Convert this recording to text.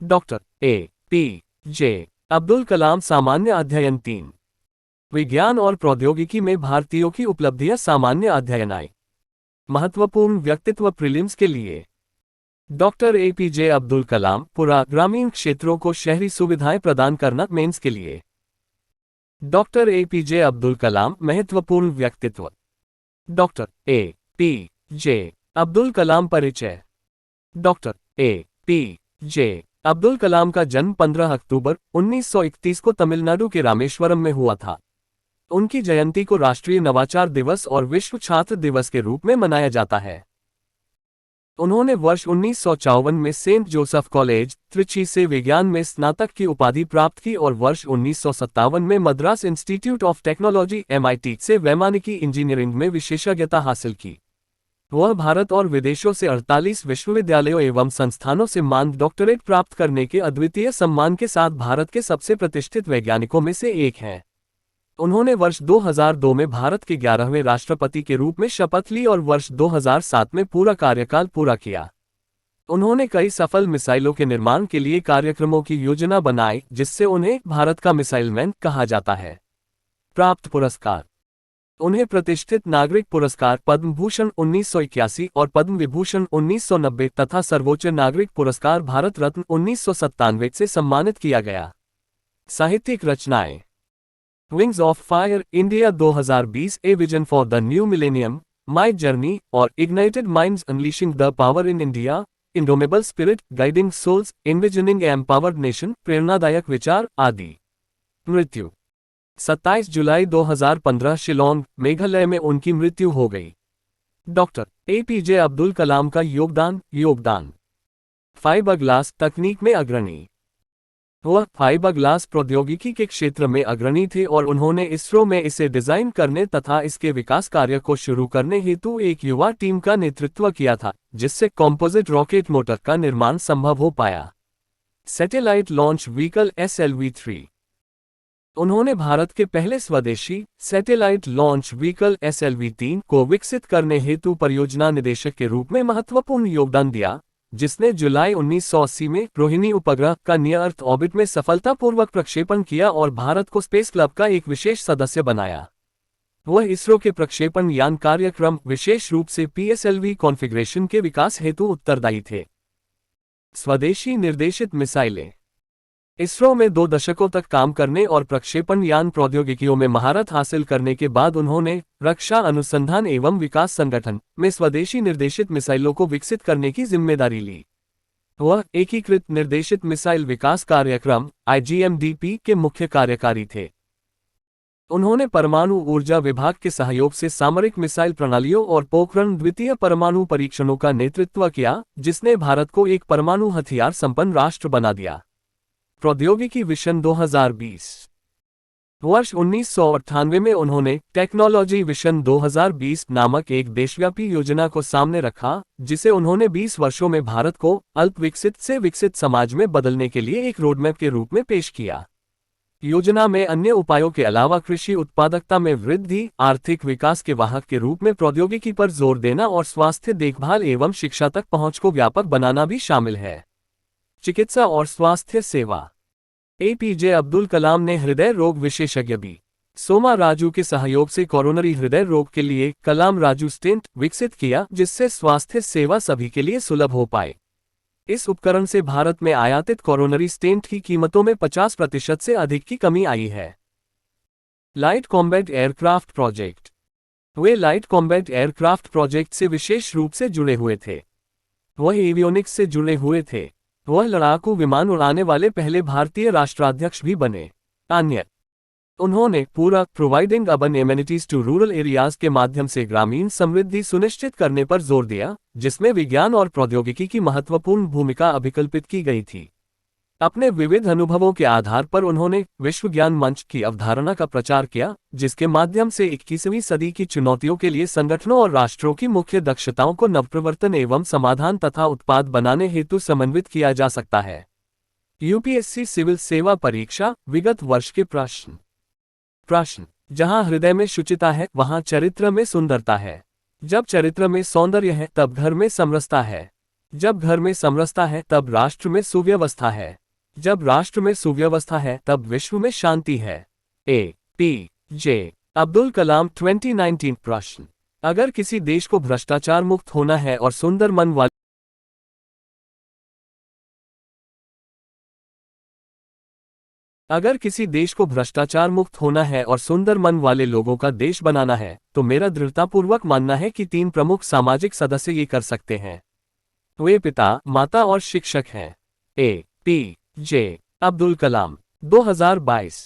Doctor APJ. Abdul Kalam सामान्य अध्ययन 3। विज्ञान और प्रौद्योगिकी में भारतीयों की उपलब्धियां सामान्य अध्ययन आए। महत्वपूर्ण व्यक्तित्व प्रीलिम्स के लिए। Doctor APJ. अब्दुल कलाम पुरा ग्रामीण क्षेत्रों को शहरी सुविधाएं प्रदान करना मेंस के लिए। Doctor APJ. अब्दुल कलाम महत्वपूर्ण व्यक्तित्व। Doctor APJ. अब्दुल कलाम परिचय। Doctor APJ. अब्दुल कलाम का जन्म 15 अक्टूबर 1931 को तमिलनाडु के रामेश्वरम में हुआ था। उनकी जयंती को राष्ट्रीय नवाचार दिवस और विश्व छात्र दिवस के रूप में मनाया जाता है। उन्होंने वर्ष 1954 में सेंट जोसेफ कॉलेज, त्रिची से विज्ञान में स्नातक की उपाधि प्राप्त की और वर्ष 1957 में Madras institute of technology (MIT) से वैमानिकी इंजीनियरिंग में विशेषज्ञता हासिल की। वह भारत और विदेशों से 48 विश्वविद्यालयों एवं संस्थानों से मानद डॉक्टरेट प्राप्त करने के अद्वितीय सम्मान के साथ भारत के सबसे प्रतिष्ठित वैज्ञानिकों में से एक हैं। उन्होंने वर्ष 2002 में भारत के 11वें राष्ट्रपति के रूप में शपथ ली और वर्ष 2007 में पूरा कार्यकाल पूरा किया। उन्होंने कई सफल मिसाइलों के निर्माण के लिए कार्यक्रमों की योजना बनाई, जिससे उन्हें भारत का मिसाइल मैन कहा जाता है। प्राप्त पुरस्कार। उन्हें प्रतिष्ठित नागरिक पुरस्कार पद्म भूषण 1981 और पद्म विभूषण 1990 तथा सर्वोच्च नागरिक पुरस्कार भारत रत्न 1997 से सम्मानित किया गया। साहित्यिक रचनाएं। Wings of fire India 2020, a vision for the new millennium, my journey और ignited minds unleashing the power in India, indomitable spirit, guiding souls, envisioning empowered nation, प्रेरणादायक विचार आदि। मृत्यु 27 जुलाई 2015 शिलोंग, मेघालय में उनकी मृत्यु हो गई। Doctor APJ. अब्दुल कलाम का योगदान। फाइबर ग्लास तकनीक में अग्रणी। वह फाइबर ग्लास प्रौद्योगिकी के क्षेत्र में अग्रणी थे और उन्होंने इसरो में इसे डिजाइन करने तथा इसके विकास कार्य को शुरू करने हेतु एक युवा टीम का नेतृत्व किया था, जिससे कॉम्पोजिट रॉकेट मोटर का निर्माण संभव हो पाया। Satellite launch vehicle SLV-3। उन्होंने भारत के पहले स्वदेशी सैटेलाइट लॉन्च व्हीकल SLV-3 को विकसित करने हेतु परियोजना निदेशक के रूप में महत्वपूर्ण योगदान दिया, जिसने जुलाई 1980 में रोहिणी उपग्रह का नियर अर्थ ऑर्बिट में सफलतापूर्वक प्रक्षेपण किया और भारत को स्पेस क्लब का एक विशेष सदस्य बनाया। वह इसरो के प्रक्षेपण यान कार्यक्रम, विशेष रूप से PSLV कॉन्फ़िगरेशन के विकास हेतु उत्तरदायी थे। स्वदेशी निर्देशित मिसाइलें। इसरो में 2 दशकों तक काम करने और प्रक्षेपण यान प्रौद्योगिकियों में महारत हासिल करने के बाद उन्होंने रक्षा अनुसंधान एवं विकास संगठन में स्वदेशी निर्देशित मिसाइलों को विकसित करने की जिम्मेदारी ली। वह एकीकृत निर्देशित मिसाइल विकास कार्यक्रम IGMDP के मुख्य कार्यकारी थे। उन्होंने परमाणु ऊर्जा विभाग के सहयोग से सामरिक मिसाइल प्रणालियों और पोखरण द्वितीय परमाणु परीक्षणों का नेतृत्व किया, जिसने भारत को एक परमाणु हथियार संपन्न राष्ट्र बना दिया। प्रौद्योगिकी विशन 2020। वर्ष 1998 में उन्होंने टेक्नोलॉजी विशन 2020 नामक एक देशव्यापी योजना को सामने रखा, जिसे उन्होंने 20 वर्षों में भारत को अल्प विकसित से विकसित समाज में बदलने के लिए एक रोडमैप के रूप में पेश किया। योजना में अन्य उपायों के अलावा कृषि उत्पादकता में वृद्धि, आर्थिक विकास के वाहक के रूप में प्रौद्योगिकी पर जोर देना और स्वास्थ्य देखभाल एवं शिक्षा तक पहुंच को व्यापक बनाना भी शामिल है। चिकित्सा और स्वास्थ्य सेवा। ए.पी.जे. अब्दुल कलाम ने हृदय रोग विशेषज्ञ बी. सोमा राजू के सहयोग से कोरोनरी हृदय रोग के लिए कलाम राजू स्टेंट विकसित किया, जिससे स्वास्थ्य सेवा सभी के लिए सुलभ हो पाए। इस उपकरण से भारत में आयातित कोरोनरी स्टेंट की कीमतों में 50% से अधिक की कमी आई है। Light combat aircraft project. वे लाइट कॉम्बैट एयरक्राफ्ट प्रोजेक्ट से विशेष रूप से जुड़े हुए थे। वह एवियोनिक्स से जुड़े हुए थे। वह लड़ाकू विमान उड़ाने वाले पहले भारतीय राष्ट्राध्यक्ष भी बने। अन्य उन्होंने पूरा providing urban amenities to rural areas के माध्यम से ग्रामीण समृद्धि सुनिश्चित करने पर जोर दिया, जिसमें विज्ञान और प्रौद्योगिकी की महत्वपूर्ण भूमिका अभिकल्पित की गई थी। अपने विविध अनुभवों के आधार पर उन्होंने विश्व ज्ञान मंच की अवधारणा का प्रचार किया, जिसके माध्यम से 21वीं सदी की चुनौतियों के लिए संगठनों और राष्ट्रों की मुख्य दक्षताओं को नवप्रवर्तन एवं समाधान तथा उत्पाद बनाने हेतु समन्वित किया जा सकता है। UPSC सिविल सेवा परीक्षा विगत वर्ष के प्रश्न। जहां हृदय में शुचिता है, वहां चरित्र में सुंदरता है। जब चरित्र में सौंदर्य है, तब घर में समरसता है। जब घर में समरसता है तब राष्ट्र में सुव्यवस्था है। जब राष्ट्र में सुव्यवस्था है तब विश्व में शांति है। ए.पी.जे. अब्दुल कलाम 2019 प्रश्न। अगर किसी देश को भ्रष्टाचार मुक्त होना है और सुंदर मन वाले अगर किसी देश को भ्रष्टाचार मुक्त होना है और सुंदर मन वाले लोगों का देश बनाना है तो मेरा दृढ़तापूर्वक मानना है कि 3 प्रमुख सामाजिक सदस्य ये कर सकते हैं। वे पिता, माता और शिक्षक हैं। ए.पी.जे. अब्दुल कलाम 2022।